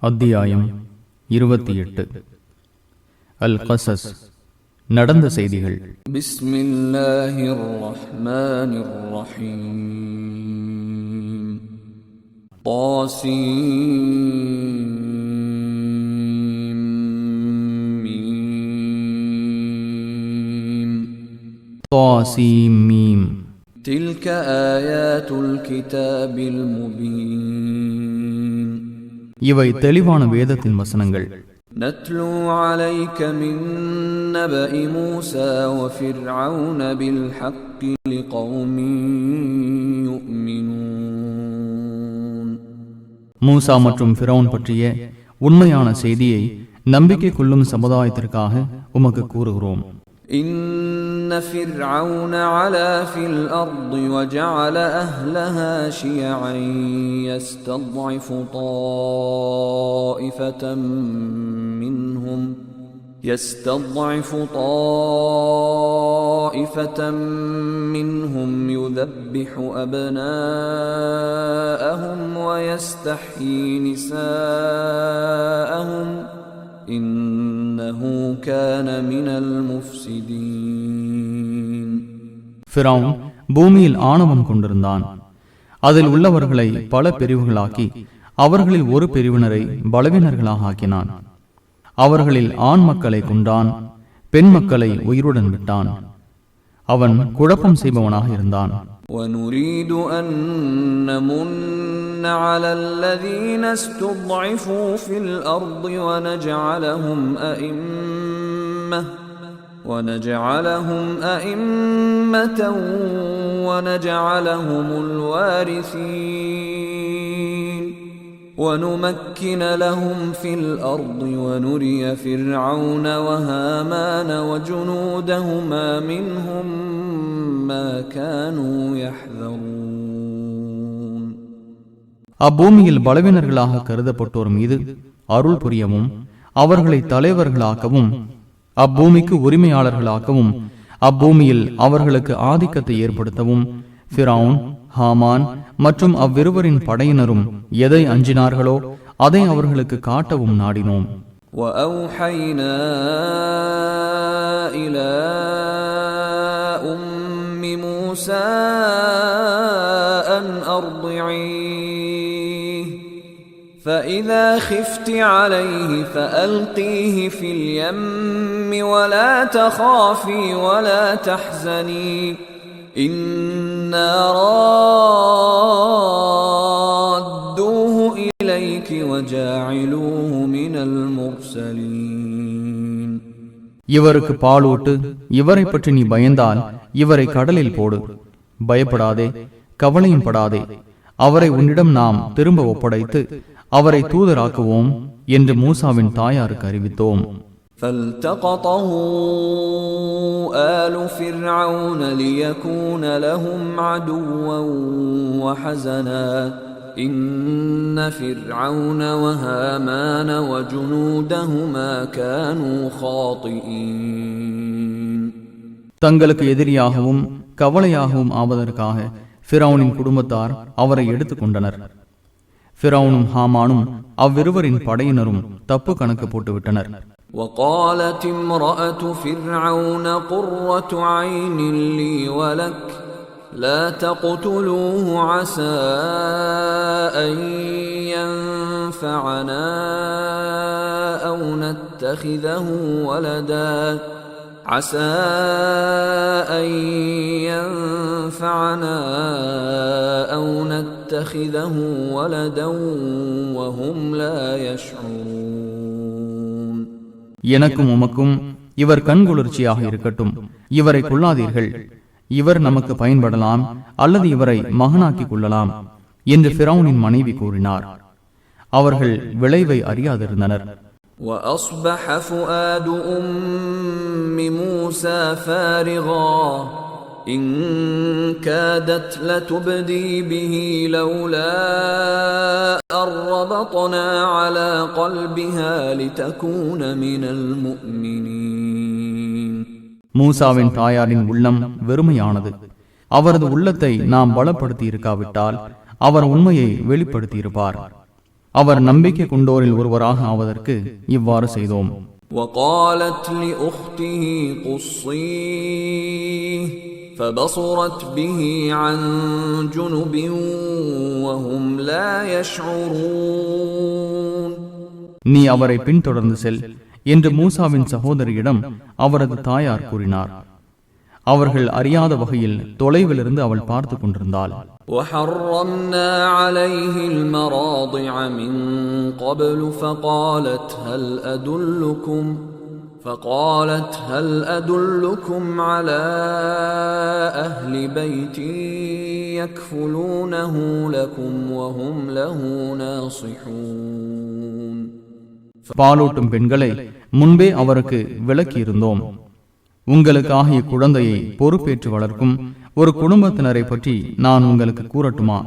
அத்தியாயம் 28. அல் கஸஸ், நடந்த செய்திகள். பிஸ்மில்லாஹிர் ரஹ்மானிர் ரஹீம். தாஸீம் மீம். தாஸீம் மீம். தில்க ஆயாத்துல் கிதாபில் முபீன். இவை தெளிவான வேதத்தின் வசனங்கள். நத்லூ அலைக மின் நபஇ மூஸா வ ஃபிர்அவுன பில் ஹக்கி லிகௌமின் யுமினூன். மூசா மற்றும் ஃபிரௌன் பற்றிய உண்மையான செய்தியை நம்பிக்கை கொள்ளும் சமுதாயத்திற்காக உமக்கு கூறுகிறோம். إن فرعون علا في الأرض وجعل أهلها شيعا يستضعف طائفة منهم يذبح أبناءهم ويستحيي نساءهم إنه كان من المفسدين. ஃபிரௌன் பூமியில் ஆணவம் கொண்டிருந்தான். அதில் உள்ளவர்களை பல பிரிவுகளாக்கி அவர்களில் ஒரு பிரிவினரை பலவீனர்களாக ஆக்கினான். அவர்களில் ஆண் மக்களை கொண்டான், பெண் மக்களை உயிருடன் விட்டான். அவன் குழப்பம் செய்பவனாக இருந்தான். وَنُرِيدُ أَن نَّمُنَّ عَلَى الَّذِينَ اسْتُضْعِفُوا فِي الْأَرْضِ وَنَجْعَلَهُمْ أَئِمَّةً وَنَجْعَلَهُمُ الْوَارِثِينَ وَنُمَكِّنَ لَهُمْ فِي الْأَرْضِ وَنُرِيَ فِرْعَوْنَ وَهَامَانَ وَجُنُودَهُمَا مِنْهُمْ مَا كَانُوا يَحْذَرُونَ. அப்பூமியில் பலவீனர்களாக கருதப்பட்டோர் மீது அருள் புரியவும், அவர்களை தலைவர்களாக்கவும், அப்பூமிக்கு உரிமையாளர்களாக்கவும், அப்பூமியில் அவர்களுக்கு ஆதிக்கத்தை ஏற்படுத்தவும் ஃபிரௌன், ஹாமான் மற்றும் அவ்விருவரின் படையினரும் எதை அஞ்சினார்களோ அதை அவர்களுக்கு காட்டவும் நாடினோம். وَأَوْحَيْنَا إِلَى أُمِّ مُوسَى أَنْ أَرْضِعِيهِ فَإِذَا خِفْتِ عَلَيْهِ فَأَلْقِيهِ فِي الْيَمِّ وَلَا تَخَافِي وَلَا تَحْزَنِي إِنَّا رَادُّوهُ إِلَيْكِ وَجَاعِلُوهُ مِنَ الْمُرْسَلِينَ. இவருக்கு பாலூட்டு, இவரை பற்றி நீ பயந்தால் இவரை கடலில் போடு. பயப்படாதே, கவலையும் படாதே. அவரை உன்னிடம் நாம் திரும்ப ஒப்படைத்து அவரை தூதராக்குவோம் என்று மூசாவின் தாயாருக்கு அறிவித்தோம். فَالْتَقَطَهُ آلُ فِرْعَوْنَ لِيَكُونَ لَهُمْ عَدُوًّا وَحَزَنًا إِنَّ فِرْعَوْنَ وَهَامَانَ وَجُنُودَهُمَا كَانُوا خَاطِئِينَ. தங்களுக்கு எதிரியாகவும் கவலையாகவும் ஆவதற்காக ஃபிரௌனின் குடும்பத்தார் அவரை எடுத்துக் கொண்டனர். ஃபிரௌனும் ஹாமானும் அவ்விருவரின் படையினரும் தப்பு கணக்கு போட்டுவிட்டனர். وَقَالَتِ امْرَأَةُ فِرْعَوْنَ قُرَّةُ عَيْنٍ لِّي وَلَكَ لَا تَقْتُلُوهُ عَسَىٰ أَن يَنفَعَنَا أَوْ نَتَّخِذَهُ وَلَدًا عَسَىٰ أَن يَنفَعَنَا أَوْ نَتَّخِذَهُ وَلَدًا وَهُمْ لَا يَشْعُرُونَ. எனக்கும் உமக்கும் இவர் கண்குளிர்ச்சியாக இருக்கட்டும், இவரை கொள்ளாதீர்கள். இவர் நமக்கு பயன்படலாம் அல்லது இவரை மகனாக்கிக் கொள்ளலாம் என்று ஃபிரௌனின் மனைவி கூறினார். அவர்கள் விளைவை அறியாதிருந்தனர். وَأَصْبَحَ فُؤَادُ أُمِّ مُوسَى فَارِغًا إِن كَادَتْ لَتُبْدِي بِهِ لَوْلَا أَن رَّبَطْنَا عَلَى قَلْبِهَا لِتَكُونَ مِنَ الْمُؤْمِنِينَ. மூசாவின் தாயாரின் உள்ளம் வெறுமையானது. அவரது உள்ளத்தை நாம் பலப்படுத்தி இருக்காவிட்டால் அவர் உண்மையை வெளிப்படுத்தியிருப்பார். அவர் நம்பிக்கை கொண்டோரில் ஒருவராக ஆவதற்கு இவ்வாறு செய்தோம். وقالت لأخته قصيه فبصرت به عن جنب وهم لا يشعرون. நீ அவரை பின்தொடர்ந்து செல் என்று மூசாவின் சகோதரியிடம் அவரது தாயார் கூறினார். அவர்கள் அறியாத வகையில் தொலைவிலிருந்து அவள் பார்த்து கொண்டிருந்தாள். وحرمنا عليه المراضع من قبل فقالت هل أدلكم على أهل بيت يكفلونه لكم وهم له ناصحون. பாலூட்டும் பெண்களை முன்பே அவருக்கு விளக்கியிருந்தோம். உங்களுக்காக இக்குழந்தையை பொறுப்பேற்று வளர்க்கும் ஒரு குடும்பத்தினரை பற்றி நான் உங்களுக்கு கூறட்டுமா?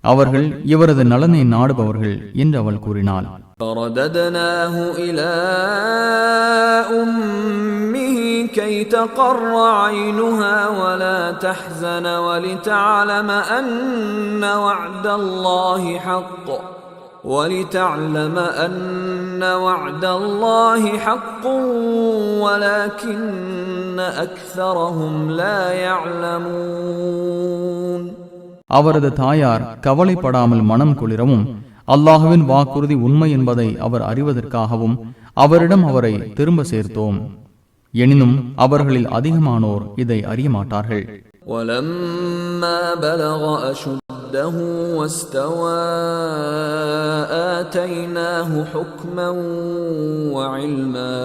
அவர்கள் இவரது நலனை நாடுபவர்கள் என்று அவள் கூறினாள். فرددناه إلى أمه كي تقر عينها ولا تحزن ولتعلم أن وعد الله حق ولكن أكثرهم لا يعلمون. அவரது தாயார் கவலைப்படாமல் மனம் குளிரவும் அல்லாஹுவின் வாக்குறுதி உண்மை என்பதை அவர் அறிவதற்காகவும் அவரிடம் அவரை திரும்ப சேர்த்தோம். எனினும் அவர்களில் அதிகமானோர் இதை அறிய மாட்டார்கள். وَلَمَّا بَلَغَ أَشُدَّهُ وَاسْتَوَى آتَيْنَاهُ حُكْمًا وَعِلْمًا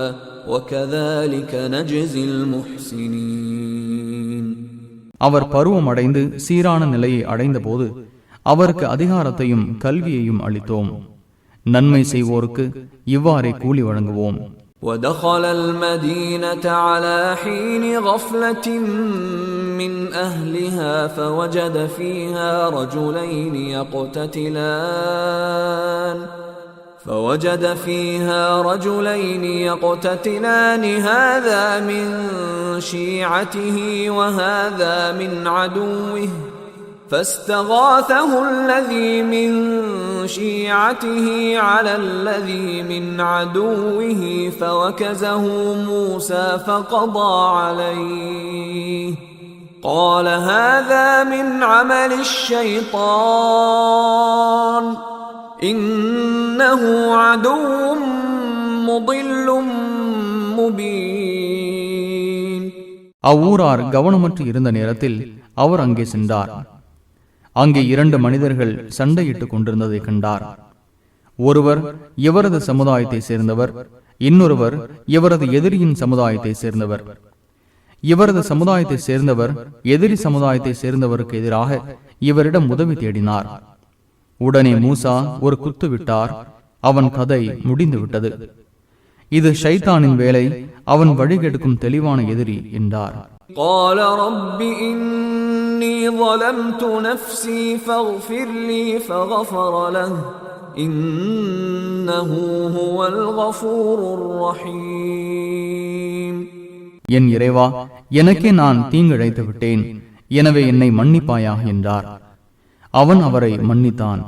وَكَذَلِكَ نَجْزِي الْمُحْسِنِينَ. அவர் பருவம் அடைந்து சீரான நிலையை அடைந்த போது அவருக்கு அதிகாரத்தையும் கல்வியையும் அளித்தோம். நன்மை செய்வோருக்கு இவ்வாறே கூலி வழங்குவோம். وَدَخَلَ الْمَدِينَةَ عَلَى حِينِ غَفْلَةٍ مِّنْ أَهْلِهَا فوجد فيها رجلين يقتتلان هذا من شيعته وهذا من عدوه فاستغاثه الذي من شيعته على الذي من عدوه فوكزه موسى فقضى عليه قال هذا من عمل الشيطان إنه عدو مضل مبين. அவ்வூரார் கவனமற்று இருந்த நேரத்தில் அவர் அங்கே சென்றார். அங்கே 2 மனிதர்கள் சண்டையிட்டுக் கொண்டிருந்ததை கண்டார். ஒருவர் இவரது சமுதாயத்தை சேர்ந்தவர், இன்னொருவர் இவரது எதிரியின் சமுதாயத்தை சேர்ந்தவர். இவரது சமுதாயத்தை சேர்ந்தவர் எதிரி சமுதாயத்தை சேர்ந்தவருக்கு எதிராக இவரிடம் உதவி தேடினார். உடனே மூசா ஒரு குத்து விட்டார். அவன் கதை முடிந்து விட்டது. இது ஷைத்தானின் வேலை, அவன் வழிகெடுக்கும் தெளிவான எதிரி என்றார். قال رب إني ظلمت نفسي فاغفر لي فغفر له إنه هو الغفور الرحيم. என் இறைவா, எனக்கே நான் தீங்கிழைத்து விட்டேன், எனவே என்னை மன்னிப்பாயாக என்றார். அவன் அவரை மன்னித்தான்.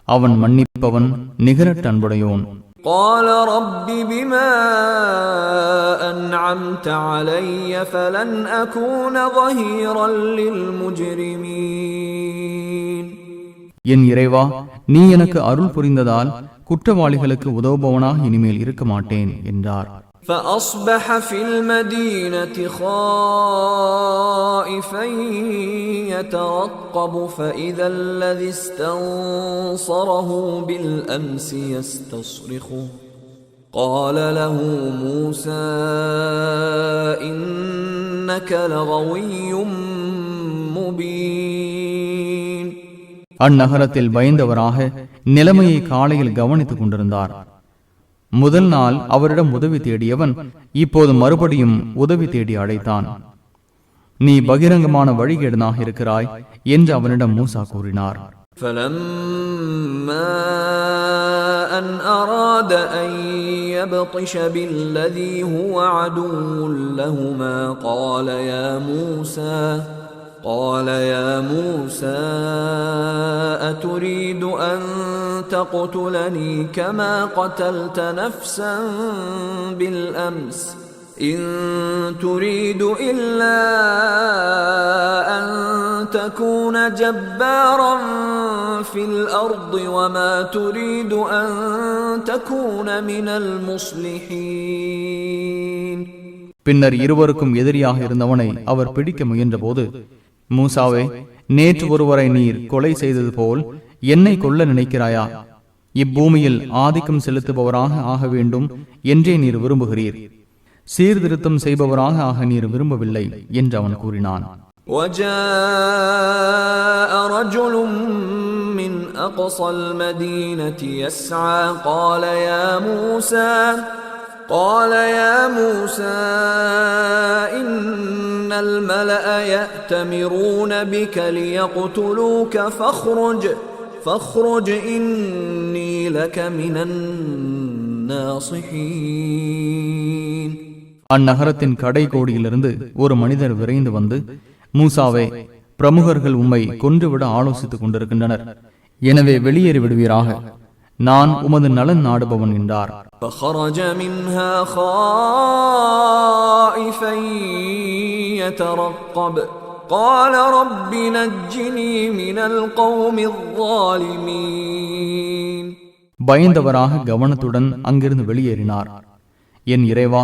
அவன் மன்னிப்பவன், நிகரற்ற அன்புடையோன். قال رب بما أنعمت علي فلن أكون ظهيرا للمجرمين. என் இறைவா, நீ எனக்கு அருள் புரிந்ததால் குற்றவாளிகளுக்கு உதவுபவனாக இனிமேல் இருக்க மாட்டேன் என்றார். فأصبح في المدينة خائفا يترقب فإذا الذي استنصره بالأمس يستصرخه قال له موسى إنك لغوي مبين. அந்நகரத்தில் பயந்தவராக நிலைமையை காலையில் கவனித்துக் கொண்டிருந்தார். முதல் நாள் அவரிடம் உதவி தேடியவன் இப்போது மறுபடியும் உதவி தேடி அழைத்தான். நீ பகிரங்கமான வழிகேடனாக இருக்கிறாய் என்று அவனிடம் மூசா கூறினார். فَلَمَّا أَنْ أَرَادَ أَنْ يَبْطِشَ بِالَّذِي هُوَ عَدُوٌّ لَهُمَا قال يا موسى أتريد أن تقتلني كما قتلت نفسا بالأمس إن تريد إلا أن تكون جبارا في الأرض وما تريد أن تكون من المصلحين. பின்னர் இருவருக்கும் எதிரியாக இருந்தவனை அவர் பிடிக்க முயன்றபோது, மூசாவே, நேற்று ஒருவரை நீர் கொலை செய்தது போல் என்னை கொல்ல நினைக்கிறாயா? இப்பூமியில் ஆதிக்கம் செலுத்துபவராக ஆக வேண்டும் என்றே நீர் விரும்புகிறீர். சீர்திருத்தம் செய்பவராக ஆக நீர் விரும்பவில்லை என்று அவன் கூறினான். وجاء رجل من أقصى المدينة يسعى قال يا موسى إن الملأ يأتمرون بك ليقتلوك فاخرج إني لك من الناصحين. அந்நகரத்தின் கடை கோடியிலிருந்து ஒரு மனிதர் விரைந்து வந்து, மூசாவே, பிரமுகர்கள் உம்மை கொன்றுவிட ஆலோசித்துக் கொண்டிருக்கின்றனர். எனவே வெளியேறி விடுவீராக. நான் உமது நலன் நாடுபவன் என்றார். فخرج منها خائفا يترقب قال رب نجني من القوم الظالمين. பயந்தவராக கவனத்துடன் அங்கிருந்து வெளியேறினார். என் இறைவா,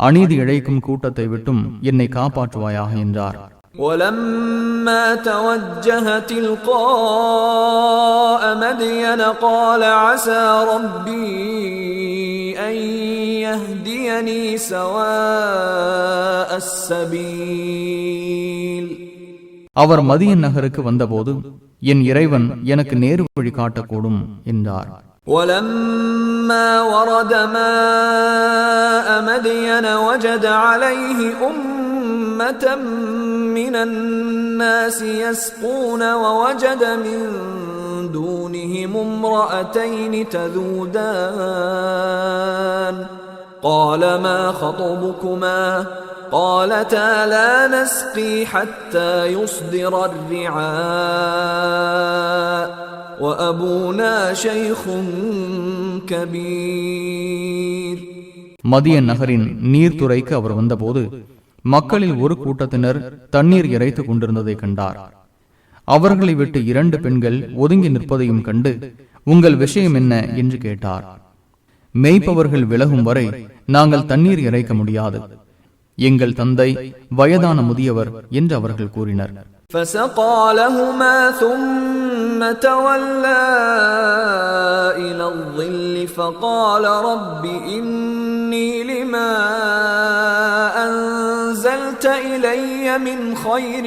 அநீதி இழைக்கும் கூட்டத்தை விட்டும் என்னை காப்பாற்றுவாயாக என்றார். ولما توجه تلقاء مدين قال عسى ربي أن يهديني سواء السبيل. அவர் மதியன் நகருக்கு வந்தபோது, என் இறைவன் எனக்கு நேரு வழி காட்டக்கூடும் என்றார். ولما ورد ماء مدين وجد عليه أمة من الناس يسقون ووجد من دونهم امرأتين تذودان قال ما خطبكما قالتا لا نسقي حتى يصدر الرعاء وأبونا شيخ كبير. மதியன் நகரின் நீர்த்துறைக்கு அவர் வந்தபோது மக்களில் ஒரு கூட்டத்தினர் தண்ணீர் இறைத்துக் கொண்டிருந்ததை கண்டார். அவர்களை விட்டு 2 பெண்கள் ஒதுங்கி நிற்பதையும் கண்டு, உங்கள் விஷயம் என்ன என்று கேட்டார். மேய்ப்பவர்கள் விலகும் வரை நாங்கள் தண்ணீர் இறைக்க முடியாது. எங்கள் தந்தை வயதான முதியவர் என்று அவர்கள் கூறினர். فسقى لهما ثم تولى إلى الظل فقال رب إني لما أنزلت إلي من خير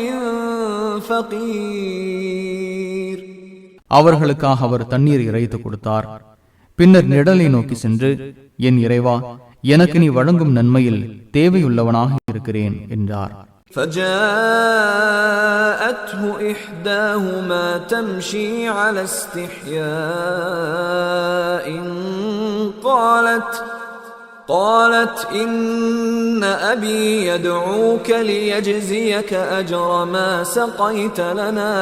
فقير. அவர்களுக்காக அவர் தண்ணீர் இறைத்து கொடுத்தார். பின்னர் நிழலை நோக்கி சென்று, என் இறைவா, எனக்கு நீ வழங்கும் நன்மையில் தேவையுள்ளவனாக இருக்கிறேன் என்றார். فجاءته إحداهما تمشي على استحياء قالت إن أبي يدعوك ليجزيك أجر ما سقيت لنا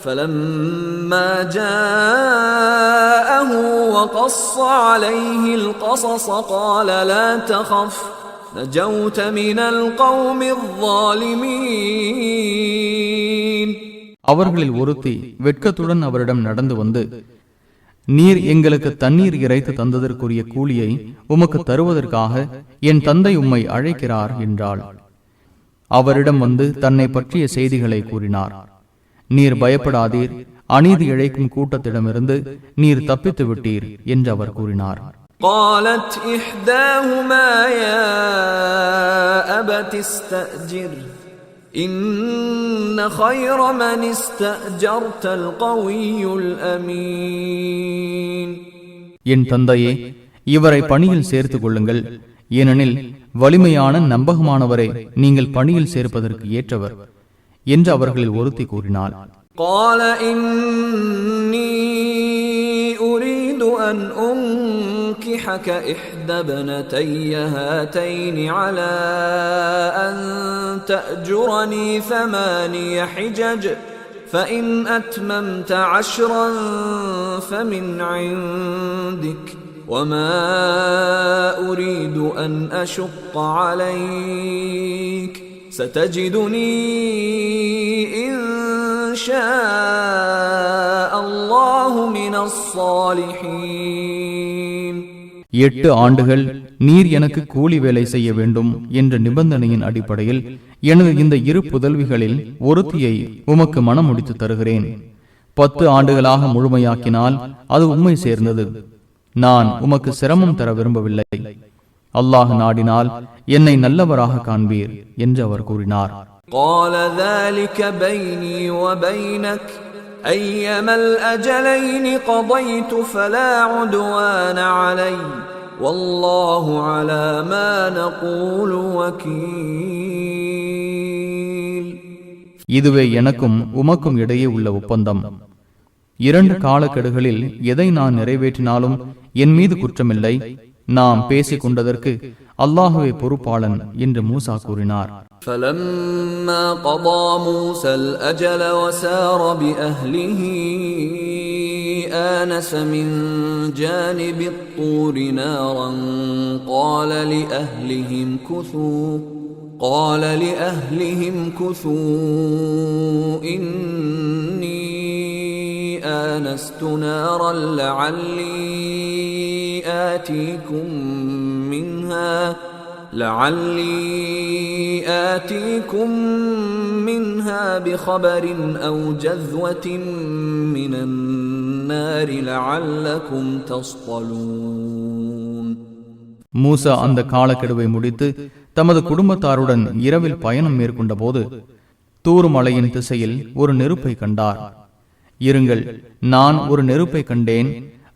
فلما جاءه وقص عليه القصص قال لا تخف نجوت من القوم الظالمين. அவர்களில் ஒருத்தி வெட்கத்துடன் அவரிடம் நடந்து வந்து, நீர் எங்களுக்கு தண்ணீர் இறைத்து தந்ததற்குரிய கூலியை உமக்கு தருவதற்காக என் தந்தை உம்மை அழைக்கிறார் என்றாள். அவரிடம் வந்து தன்னை பற்றிய செய்திகளை கூறினார். நீர் பயப்படாதீர், அநீதி இழைக்கும் கூட்டத்திடமிருந்து நீர் தப்பித்து விட்டீர் என்று அவர் கூறினார். قالت إحداهما يا أبت استأجر إن خير من استأجرت القوي الأمين. என் தந்தையே, இவரை பணியில் சேர்த்துக் கொள்ளுங்கள். ஏனெனில் வலிமையான நம்பகமானவரை நீங்கள் பணியில் சேர்ப்பதற்கு ஏற்றவர் என்று அவர்களில் ஒருத்தி கூறினாள். قال إني أريد أن أنكحك إحدى ابنتي هاتين على أن تأجرني 8 حجج فإن أتممت 10 فمن عندك وما أريد أن أشق عليك ستجدني إن شاء الله من الصالحين. 8 ஆண்டுகள் நீர் எனக்கு கூலி வேலை செய்ய வேண்டும் என்ற நிபந்தனையின் அடிப்படையில் எனது இந்த 2 புதல்விகளில் ஒருத்தியை உமக்கு மனம் முடித்து தருகிறேன். 10 ஆண்டுகளாக முழுமையாக்கினால் அது உம்மை சேர்ந்தது. நான் உமக்கு சிரமம் தர விரும்பவில்லை. அல்லாஹ் நாடினால் என்னை நல்லவராக காண்பீர் என்று அவர் கூறினார். قال ذلك بيني وبينك أيما الأجلين قضيت فلا عدوان علي والله على ما نقول وكيل. இதுவே எனக்கும் உமக்கும் இடையே உள்ள ஒப்பந்தம். 2 காலக்கெடுகளில் எதை நான் நிறைவேற்றினாலும் என் மீது குற்றமில்லை. நாம் பேசிக் கொண்டதற்கு அல்லாஹுவே பொறுப்பாளன் என்று மூசா கூறினார். فلما قضى موسى الأجل وسار بأهله آنس من جانب الطور نارا قال لأهلهم كثوا إني آنست نارا لعلي آتيكم منها بخبر أو جذوة من النار لعلكم تصطلون. மூசா அந்த காலக்கெடுவை முடித்து தமது குடும்பத்தாருடன் இரவில் பயணம் மேற்கொண்ட போது தூர் மலையின் திசையில் ஒரு நெருப்பை கண்டார். இருங்கள், நான் ஒரு நெருப்பை கண்டேன்,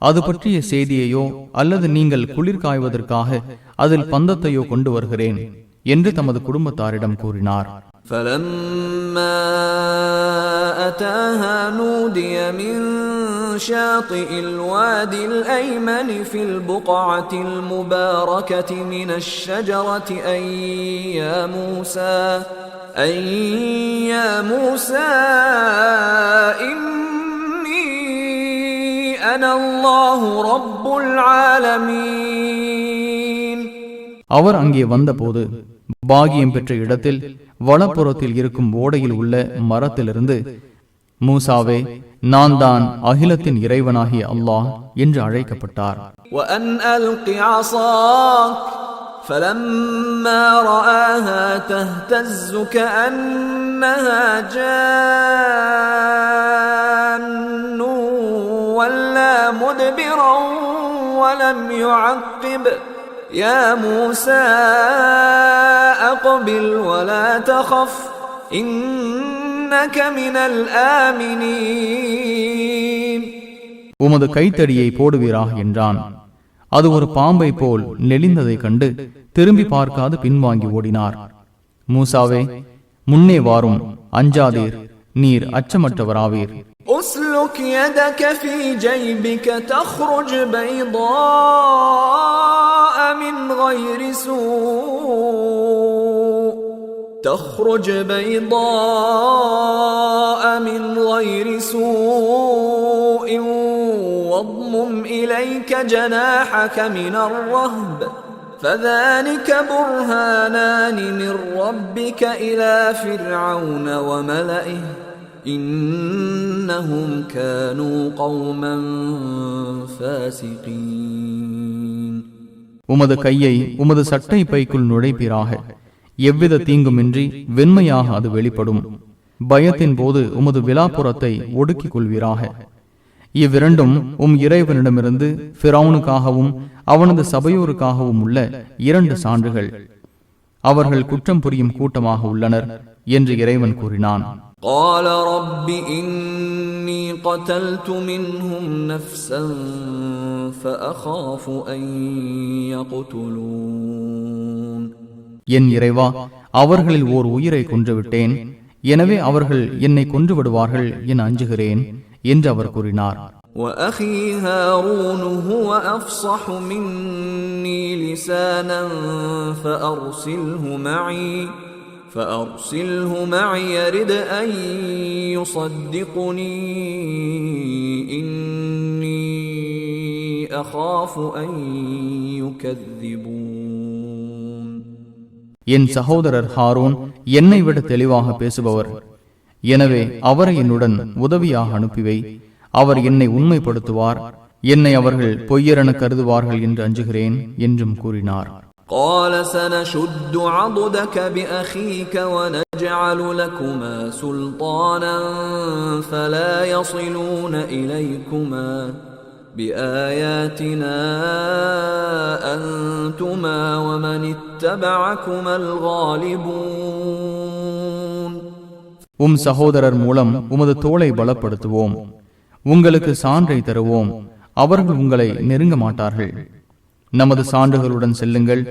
அது பற்றிய செய்தியையோ அல்லது நீங்கள் குளிர் காய்வதற்காக அதில் பந்தத்தையோ கொண்டு வருகிறேன் என்று தமது குடும்பத்தாரிடம் கூறினார். فَلَمَّا أَتَاهَا نُودِيَ مِنْ شَاطِئِ الْوَادِ الْأَيْمَنِ فِي الْبُقْعَةِ الْمُبَارَكَةِ مِنَ الشَّجَرَةِ أَيْ يَا مُوسَى إِنِّي أَنَا اللَّهُ رَبُّ الْعَالَمِينَ. அவர் அங்கே வந்தபோது பாகியம் பெற்ற இடத்தில் வலப்புறத்தில் இருக்கும் ஓடையில் உள்ள மரத்திலிருந்து, மூசாவே, நான் தான் அகிலத்தின் இறைவனாகிய அல்லாஹ் என்று அழைக்கப்பட்டார். وَأَنْ أَلْقِ عَصَاكَ فَلَمَّا رَآهَا تَهْتَزُّ كَأَنَّهَا جَانٌّ وَلَّى مُدْبِرًا وَلَمْ يُعَقِّبْ يَا مُوسَى أَقْبِلْ وَلَا تَخَفْ إِنَّكَ مِنَ الْآمِنِينَ. உமது கைத்தடியை போடுவீராக என்றான். அது ஒரு பாம்பை போல் நெளிந்ததை கண்டு திரும்பி பார்க்காது பின்வாங்கி ஓடினார். மூசாவே, முன்னே வாரும், அஞ்சாதீர், நீர் அச்சமற்றவராவீர். أسلك يدك في جيبك تخرج بيضاء من غير سوء واضمم إليك جناحك من الرهب فذلك برهانان من ربك إلى فرعون وملئه إنهم كانوا قوما فاسقين. உமது கையை உமது சட்டை பைக்குள் நுழைப்பீராக. எவ்வித தீங்குமின்றி வெண்மையாக அது வெளிப்படும். பயத்தின் போது உமது விலாப்புறத்தை ஒடுக்கிக் கொள்வீராக. இவ்விரண்டும் இறைவனிடமிருந்து ஃபிரௌனுக்காகவும் அவனது சபையோருக்காகவும் உள்ள 2 சான்றுகள். அவர்கள் குற்றம் புரியும் கூட்டமாக உள்ளனர் என்று இறைவன் கூறினான். قال رب إني قتلت منهم نفسا فأخاف أن يقتلون. என் இறைவா, அவர்களில் ஓர் உயிரை கொன்றுவிட்டேன், எனவே அவர்கள் என்னை கொன்று விடுவார்கள் என அஞ்சுகிறேன் என்று அவர் கூறினார். وأخي هارون هو أفصح مني لسانا فأرسله معي يرد أن يصدقني إني أخاف أن يكذبون. என் சகோதரர் ஹாரூன் என்னை விட தெளிவாக பேசுபவர். எனவே அவரை என்னுடன் உதவியாக அனுப்பிவை. அவர் என்னை உண்மைப்படுத்துவார். என்னை அவர்கள் பொய்யரென கருதுவார்கள் என்று அஞ்சுகிறேன் என்றும் கூறினார். قال سنشد عضدك بأخيك ونجعل لكما سلطانا فلا يصلون إليكما بآياتنا أنتما ومن اتبعكما الغالبون. சகோதரர் மூலம் உமது தோளை பலப்படுத்துவோம். உங்களுக்கு சான்றை தருவோம். அவர்கள் உங்களை நெருங்க மாட்டார்கள். நமது சான்றுகளுடன் செல்லுங்கள்.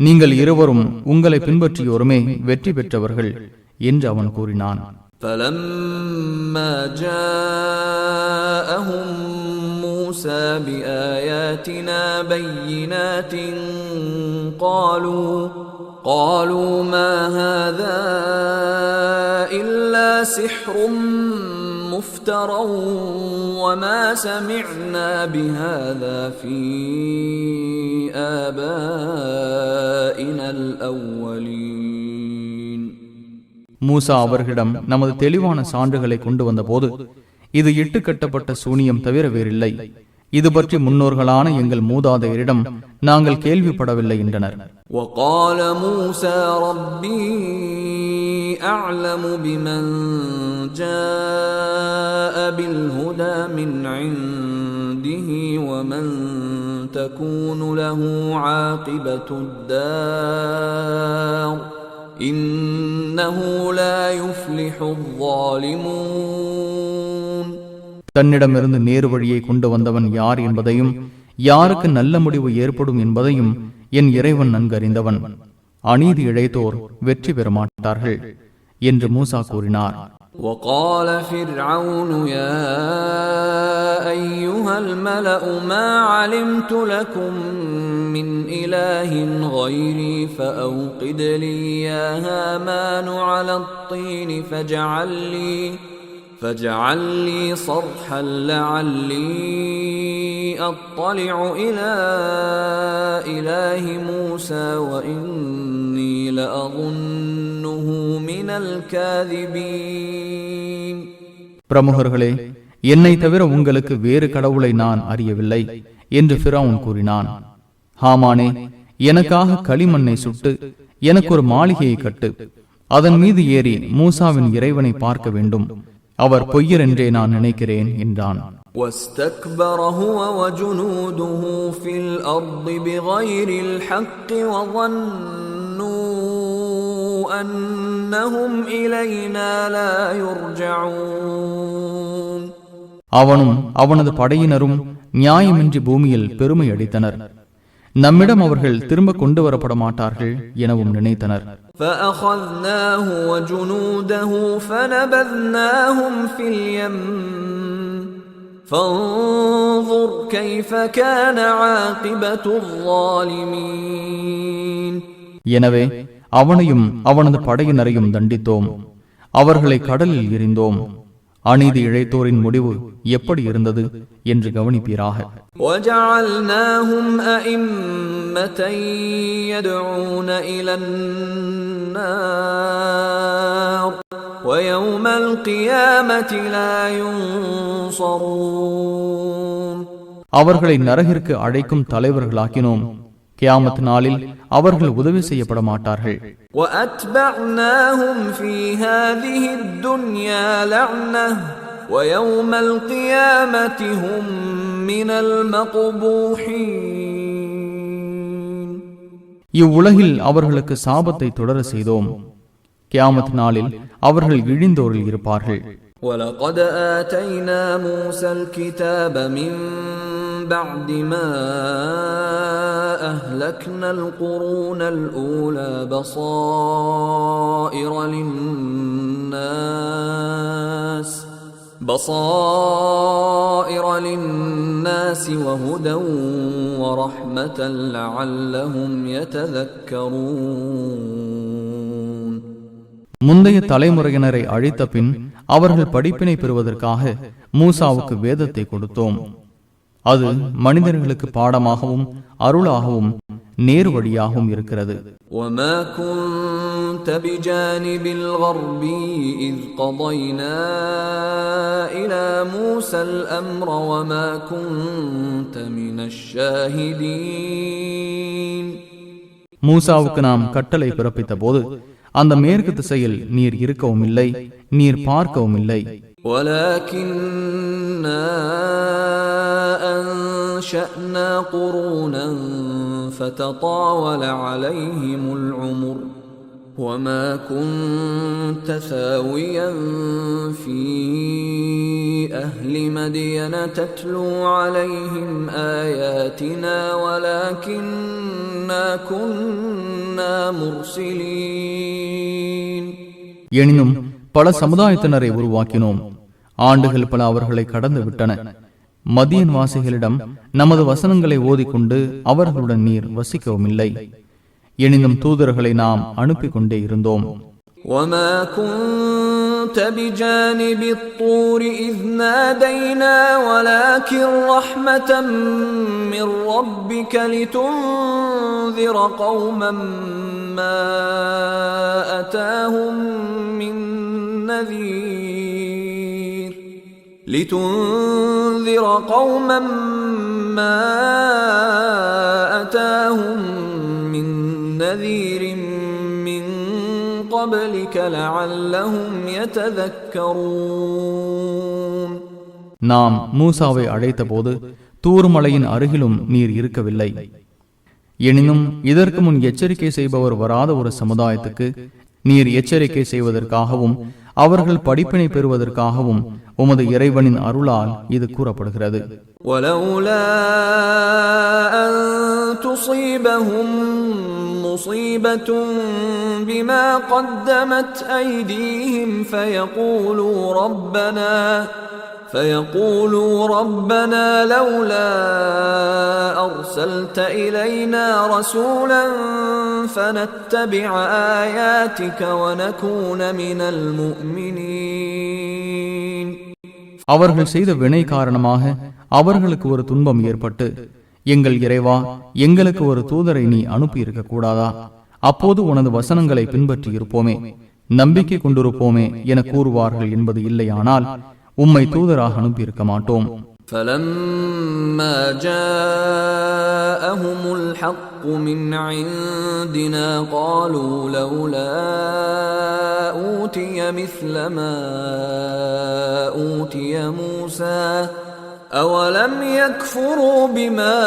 நீங்கள் இருவரும் உங்களை பின்பற்றியோருமே வெற்றி பெற்றவர்கள் என்று அவன் கூறினான். فَلَمَّا جَاءَهُم مُوسَى بِآيَاتِنَا بَيِّنَاتٍ قالوا ما هذا إلا سحر مفترى وما سمعنا بهذا في آبائنا الأولين. மூசா அவர்களிடம் நமது தெளிவான சான்றுகளை கொண்டு வந்த போது, இது இட்டுக்கட்டப்பட்ட சூனியம் தவிர வேறில்லை. இது பற்றி முன்னோர்களான எங்கள் மூதாதையரிடம் நாங்கள் கேள்விப்படவில்லை என்றனர். وقال موسى ربي أعلم بمن جاء بالهدى من عنده ومن تكون له عاقبة الدار إنه لا يفلح الظالمون. தன்னிடமிருந்து நேரு வழியை கொண்டு வந்தவன் யார் என்பதையும் யாருக்கு நல்ல முடிவு ஏற்படும் என்பதையும் என் இறைவன் நன்கறிந்தவன். அநீதி இழைத்தோர் வெற்றி பெற மாட்டார்கள் என்று மூசா கூறினார். وقال فرعون يا أيها الملأ ما علمت لكم من إله غيري فأوقد لي يا هامان على الطين فاجعل لي صرحا لعلي أطلع إلى إله موسى وإني لأظنه من الكاذبين. பிரமுகர்களே, என்னை தவிர உங்களுக்கு வேறு கடவுளை நான் அறியவில்லை என்று ஃபிரவுன் கூறினான். ஹாமானே, எனக்காக களிமண்ணை சுட்டு எனக்கு ஒரு மாளிகையை கட்டு. அதன் மீது ஏறி மூசாவின் இறைவனை பார்க்க வேண்டும். அவர் பொய்யர் என்றே நான் நினைக்கிறேன் என்றான். واستكبر هو وجنوده في الأرض بغير الحق وظنوا أنهم إلينا لا يرجعون. அவனும் அவனது படையினரும் நியாயமின்றி பூமியில் பெருமை அடித்தனர். நம்மிடம் அவர்கள் திரும்ப கொண்டு வரப்பட மாட்டார்கள் எனவும் நினைத்தனர். فأخذناه وجنوده فنبذناهم في اليم فانظر كيف كان عاقبة الظالمين. எனவே அவனையும் அவனது படையினரையும் தண்டித்தோம். அவர்களை கடலில் எறிந்தோம். அநீதி இழைத்தோரின் முடிவு எப்படி இருந்தது என்று கவனிப்பீராக. وَجَعَلْنَاهُمْ أَئِمَّةً يَدْعُونَ إِلَى النَّارِ وَيَوْمَ الْقِيَامَةِ لَا يُنصَرُونَ. அவர்களை நரகிற்கு அழைக்கும் தலைவர்களாக்கினோம். கியாமத் நாளில் அவர்கள் உதவி செய்யப்பட மாட்டார்கள். وَأَتْبَعْنَاهُمْ فِي هَذِهِ الدُّنْيَا لَعْنَةً وَيَوْمَ الْقِيَامَةِ هُمْ مِنَ الْمَقْبُوحِينَ. இவ்வுலகில் அவர்களுக்கு சாபத்தை தொடர செய்தோம். கியாமத் நாளில் அவர்கள் இழிந்தோரில் இருப்பார்கள். وَلَقَدْ آتَيْنَا مُوسَى الْكِتَابَ مِنْ بَعْدِ مَا أَهْلَكْنَا الْقُرُونَ الْأُولَى بصائر للناس وهدى ورحمة لعلهم يتذكرون. முந்தைய தலைமுறையினரை அழித்த பின் அவர்கள் படிப்பினை பெறுவதற்காக மூசாவுக்கு வேதத்தை கொடுத்தோம். அது மனிதர்களுக்கு பாடமாகவும் அருளாகவும் நேரு வழியாகவும் இருக்கிறது. وَمَا كُنْتَ بِجَانِبِ الْغَرْبِيِّ إِذْ قَضَيْنَا إِلَى مُوسَى الْأَمْرَ وَمَا كُنْتَ مِنَ الشَّاهِدِينَ. மூசாவுக்கு நாம் கட்டளை பிறப்பித்த போது அந்த மேற்கு திசையில் நீர் இருக்கவும் இல்லை, நீர் பார்க்கவும் இல்லை. وَلَكِنَّا أَنشَأْنَا قُرُونًا فَتَطَاوَلَ عَلَيْهِمُ الْعُمُرُ وَمَا كُنْتَ ثَاوِيًا فِي أَهْلِ مَدْيَنَ تَتْلُو عَلَيْهِمْ آيَاتِنَا وَلَكِنَّا كُنَّا مُرْسِلِينَ. எனினும் பல சமுதாயத்தினரை உருவாக்கினோம். ஆண்டுகள் பல அவர்களை கடந்து விட்டன. மதியன் வாசிகளிடம் நமது வசனங்களை ஓதிக்கொண்டு அவர்களுடன் நீர் வசிக்கவும் இல்லை. எனினும் தூதர்களை நாம் அனுப்பி கொண்டே இருந்தோம். وَمَا كُنْتَ بِجَانِبِ الطُّورِ إِذْ نَادَيْنَا وَلَكِنْ رَحْمَةً مِّن رَّبِّكَ لِتُنذِرَ قَوْمًا مَّا أَتَاهُم مِّن نَّذِيرٍ لِتُنذِرَ قَوْمًا مَّا أَتَاهُم مِّن نَّذِيرٍ قبلك لعلهم يتذكرون. நாம் மூசாவை அழைத்த போது தூர்மலையின் அருகிலும் நீர் இருக்கவில்லை. எனினும் இதற்கு முன் எச்சரிக்கை செய்பவர் வராத ஒரு சமுதாயத்துக்கு நீர் எச்சரிக்கை செய்வதற்காகவும் அவர்கள் படிப்பினை பெறுவதற்காகவும் உமது இறைவனின் அருளால் இது கூறப்படுகிறது. وَلَوْلَا أَن تُصِيبَهُم مُّصِيبَةٌ بِمَا قَدَّمَتْ أَيْدِيهِمْ فيقولوا ربنا لولا أرسلت إلينا رسولا فنتبع آياتك ونكون من المؤمنين. அவர்கள் செய்த வினை காரணமாக அவர்களுக்கு ஒரு துன்பம் ஏற்பட்டு, எங்கள் இறைவா, எங்களுக்கு ஒரு தூதரை நீ அனுப்பி இருக்க கூடாதா? அப்போது உனது வசனங்களை பின்பற்றி இருப்போமே, நம்பிக்கை கொண்டிருப்போமே என கூறுவார்கள் என்பது இல்லையானால் உம்மை தூதராக அனுப்பியிருக்க மாட்டோம். فَلَمَّا جَاءَهُمُ الْحَقُّ مِنْ عِنْدِنَا قَالُوا لَوْلَا أُوتِيَ مِثْلَ مَا أُوتِيَ مُوسَى أَوَلَمْ يَكْفُرُوا بِمَا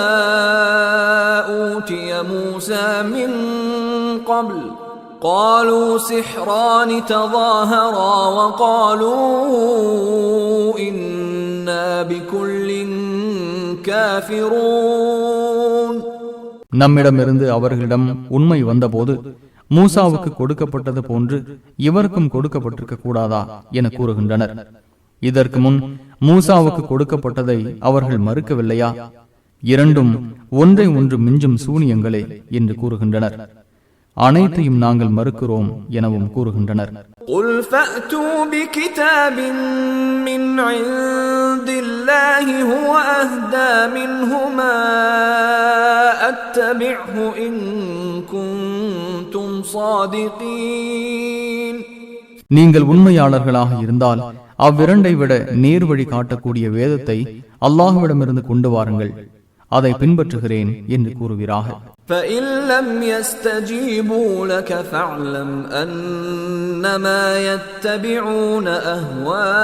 أُوتِيَ مُوسَى مِنْ قَبْلُ قالوا سحران تظاهرا وقالوا إنا بكل كافرون. நம்மிடமிருந்து அவர்களிடம் உண்மை வந்தபோது மூசாவுக்கு கொடுக்கப்பட்டது போன்று இவருக்கும் கொடுக்கப்பட்டிருக்க கூடாதா என கூறுகின்றனர். இதற்கு முன் மூசாவுக்கு கொடுக்கப்பட்டதை அவர்கள் மறுக்கவில்லையா? இரண்டும் ஒன்றை ஒன்று மிஞ்சும் சூனியங்களே என்று கூறுகின்றனர். அனைத்தையும் நாங்கள் மறுக்கிறோம் எனவும் கூறுகின்றனர். قُلْ فَأْتُوا بِكِتَابٍ مِّنْ عِندِ اللَّهِ هُوَ أَهْدَى مِنْهُمَا أَتَّبِعْهُ إِن كُنتُمْ صَادِقِينَ. நீங்கள் உண்மையாளர்களாக இருந்தால் அவ்விரண்டை விட நேர்வழி காட்டக்கூடிய வேதத்தை அல்லாஹ்விடமிருந்து கொண்டு வாருங்கள், அதை பின்பற்றுகிறேன் என்று கூறுகிறார்கள். فَإِن لَّمْ يَسْتَجِيبُوا لَكَ فَاعْلَمْ أَنَّمَا يَتَّبِعُونَ أَهْوَاءَهُمْ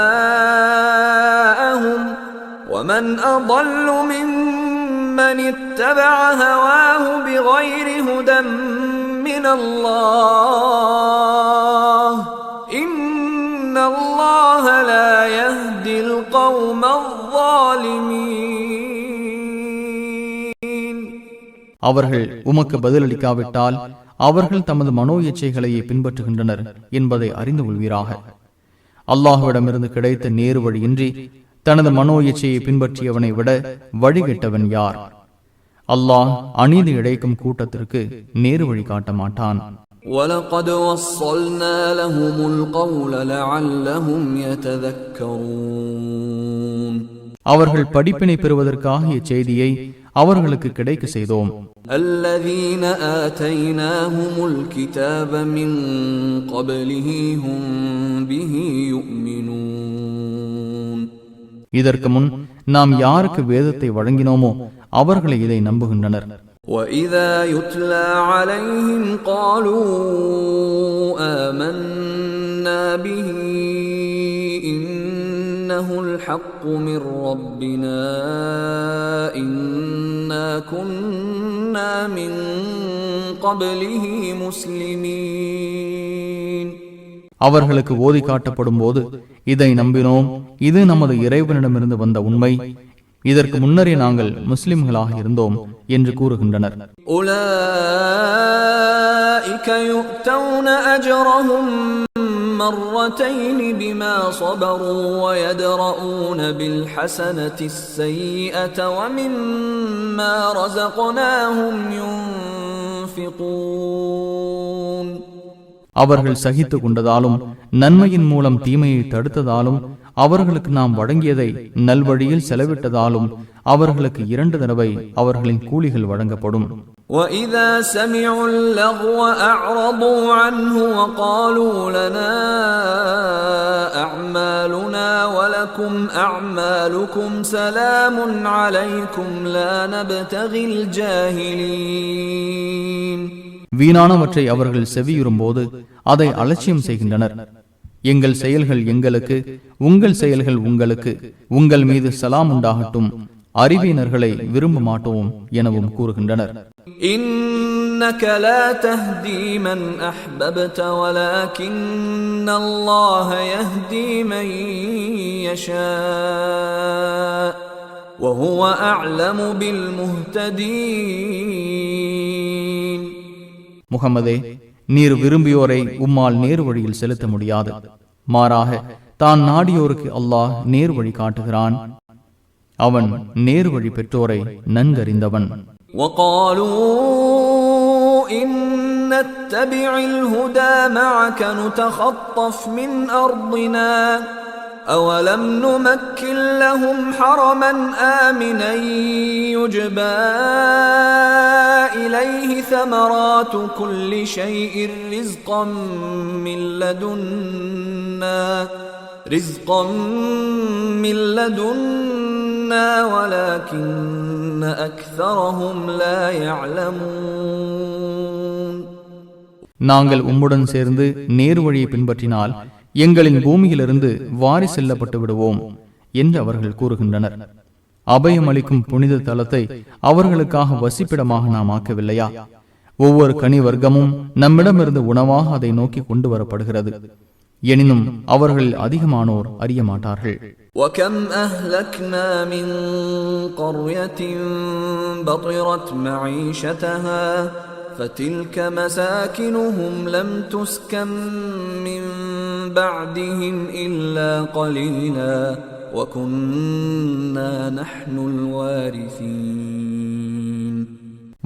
وَمَنْ أَضَلُّ مِمَّنِ اتَّبَعَ هَوَاهُ بِغَيْرِ هُدًى مِّنَ اللَّهِ إِنَّ اللَّهَ لَا يَهْدِي الْقَوْمَ الظَّالِمِينَ. அவர்கள் உமக்கு பதிலளிக்காவிட்டால் அவர்கள் தமது மனோ இச்சைகளையே பின்பற்றுகின்றனர் என்பதை அறிந்து கொள்வீராக. அல்லாஹ்விடமிருந்து கிடைத்த நேரு வழியின்றி தனது மனோ இச்சையை பின்பற்றியவனை விட வழிகெட்டவன் யார்? அல்லாஹ் அநீதி இழைக்கும் கூட்டத்திற்கு நேரு வழி காட்ட மாட்டான். وَلَقَدْ وَصَّلْنَا لَهُمُ الْقَوْلَ لَعَلَّهُمْ يَتَذَكَّرُونَ அவர்கள் படிப்பினை பெறுவதற்காக இச்செய்தியை அவர்களுக்கு கிடைக்க செய்தோம். الَّذِينَ آتَيْنَاهُمُ الْكِتَابَ مِنْ قَبْلِهِ هُمْ بِهِ يُؤْمِنُونَ இதற்கு முன் நாம் யாருக்கு வேதத்தை வழங்கினோமோ அவர்களை இதை நம்புகின்றனர். وَإِذَا يُتْلَى عَلَيْهِمْ قَالُوا آمَنَّا بِهِ إِنَّهُ الْحَقُّ مِنْ رَبِّنَا إِنَّا كُنَّا مِنْ قَبْلِهِ مُسْلِمِينَ அவர்களுக்கு ஓதி காட்டப்படும் போது இதை நம்பினோம், இது நமது இறைவனிடமிருந்து வந்த உண்மை, இதற்கு முன்னரே நாங்கள் முஸ்லிம்களாக இருந்தோம் என்று கூறுகின்றனர். أُولَئِكَ يُؤْتَوْنَ أَجْرَهُمْ مَرَّتَيْنِ بِمَا صَبَرُوا وَيَدْرَؤُونَ بِالْحَسَنَةِ السَّيِّئَةَ وَمِمَّا رَزَقْنَاهُمْ يُنْفِقُونَ அவர்கள் சகித்து கொண்டதாலும் நன்மையின் மூலம் தீமையை தடுத்ததாலும் அவர்களுக்கு நாம் வழங்கியதை நல்வழியில் செலவிட்டதாலும் அவர்களுக்கு 2 தடவை அவர்களின் கூலிகள் வழங்கப்படும். وَإِذَا سَمِعُوا اللَّغْوَ أَعْرَضُوا عَنْهُ وَقَالُوا لَنَا أَعْمَالُنَا وَلَكُمْ أَعْمَالُكُمْ سَلَامٌ عَلَيْكُمْ لَا نَبْتَغِي الْجَاهِلِينَ வீணானவற்றை அவர்கள் செவியுறும் போது அதை அலட்சியம் செய்கின்றனர். எங்கள் செயல்கள் எங்களுக்கு, உங்கள் செயல்கள் உங்களுக்கு, உங்கள் மீது சலாம் உண்டாகட்டும், அறிவியனர்களை விரும்ப மாட்டோம் எனவும் கூறுகின்றனர். إِنَّكَ لَا تَهْدِي مَنْ أَحْبَبْتَ وَلَكِنَّ اللَّهَ يَهْدِي مَنْ يَشَاءُ وَهُوَ أَعْلَمُ بِالْمُهْتَدِينَ முகமதே, நீர் விரும்பியோரை உம்மால் நேர் வழியில் செலுத்த முடியாது. மாறாக தான் நாடியோருக்கு அல்லாஹ் நேர் வழி காட்டுகிறான். அவன் நேர் வழி பெற்றோரை நன்கறிந்தவன். وَقَالُوا إِن نَّتَّبِعِ الْهُدَى مَعَكَ نُتَخَطَّفْ مِنْ أَرْضِنَا أَوَلَمْ نُمَكِّنْ لَهُمْ حَرَمًا آمِنًا يُجْبَى إِلَيْهِ ثَمَرَاتُ كُلِّ شَيْءٍ رِزْقًا مِنْ لَدُنَّا وَلَكِنَّ أَكْثَرَهُمْ لَا يَعْلَمُونَ நாங்கள் உம்முடன் சேர்ந்து நேர் வழியை பின்பற்றினால் எங்களின் பூமியிலிருந்து வாரி செல்லப்பட்டு விடுவோம் என்று அவர்கள் கூறுகின்றனர். அபயம் அளிக்கும் புனித தலத்தை அவர்களுக்காக வசிப்பிடமாக நாம் ஆக்கவில்லையா? ஒவ்வொரு கனி வர்க்கமும் நம்மிடமிருந்து உணவாக அதை நோக்கி கொண்டு வரப்படுகிறது. எனினும் அவர்கள் அதிகமானோர் அறிய மாட்டார்கள். وَكَمْ أَهْلَكْنَا مِنْ قَرْيَةٍ بَطِرَتْ مَعِيشَتَهَا فَتِلْكَ مَسَاكِنُهُمْ لَمْ تُسْكَنْ مِنْ بَعْدِهِمْ إِلَّا قَلِيلًا وَكُنَّا نَحْنُ الْوَارِثِينَ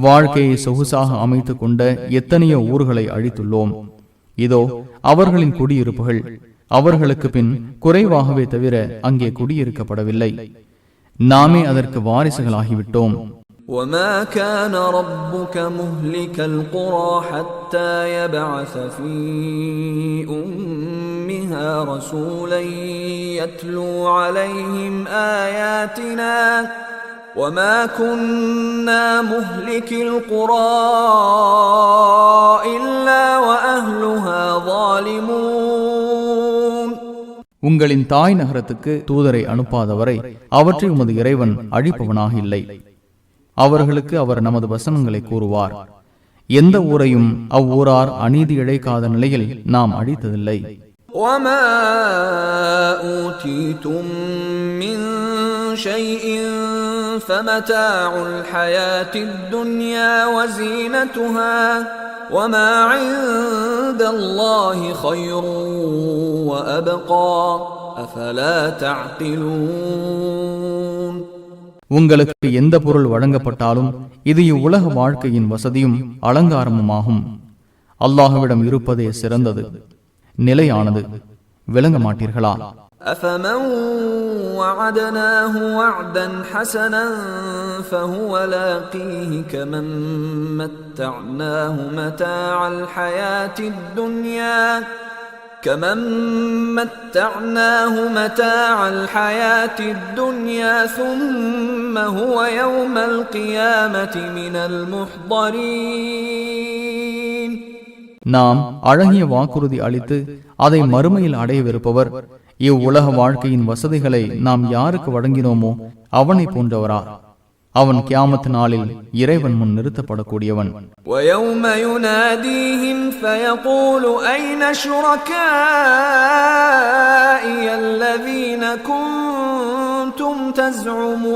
வாழ்க்கையை சொகுசாக அமைத்துக் கொண்ட எத்தனையோ ஊர்களை அழித்துள்ளோம். இதோ அவர்களின் குடியிருப்புகள், அவர்களுக்கு பின் குறைவாகவே தவிர அங்கே குடியிருக்கப்படவில்லை. நாமே அதற்கு வாரிசுகளாகிவிட்டோம். وَمَا كَانَ رَبُّكَ مُهْلِكَ الْقُرَى حَتَّى يَبْعَثَ فِي أُمِّهَا رَسُولًا يَتْلُو عَلَيْهِمْ آيَاتِنَا وَمَا كُنَّا مُهْلِكِ الْقُرَى إِلَّا وَأَهْلُهَا ظَالِمُونَ உங்களின் தாய் நகரத்துக்கு தூதரை அனுப்பாதவரை அவற்றை உமது இறைவன் அழிப்பவனாக இல்லை. அவர்களுக்கு அவர் நமது வசனங்களை கூறுவார். எந்த ஊரையும் அவ்வூரார் அநீதி இழைக்காத நிலையில் நாம் அழித்ததில்லை. وَمَا أُوتِيتُم مِّن شَيْءٍ فَمَتَاعُ الْحَيَاةِ الدُّنْيَا وَزِينَتُهَا وما عند الله خير وأبقى أفلا تعقلون. உங்களுக்கு எந்த பொருள் வழங்கப்பட்டாலும் இது இவ்வுலக வாழ்க்கையின் வசதியும் அலங்காரமுமாகும். அல்லாஹ்விடம் இருப்பதே சிறந்தது, நிலையானது. விளங்க மாட்டீர்களா? أفمن وعدناه وعدا حسنا فهو لاقيه كمن متعناه متاع الحياة الدنيا ثم هو يوم القيامة من المحضرين. நாம் அழகிய வாக்குறுதி அளித்து அதை மறுமையில் அடையவிருப்பவர் இவ்வுலக வாழ்க்கையின் வசதிகளை நாம் யாருக்கு வழங்கினோமோ அவனை போன்றவரா? அவன் கியாமத் நாளில் இறைவன் முன் நிறுத்தப்படக்கூடியவன். وَيَوْمَ يُنَادِيهِمْ فَيَقُولُ أَيْنَ شُرَكَائِيَ الَّذِينَ كُنتُمْ تَزْعُمُونَ.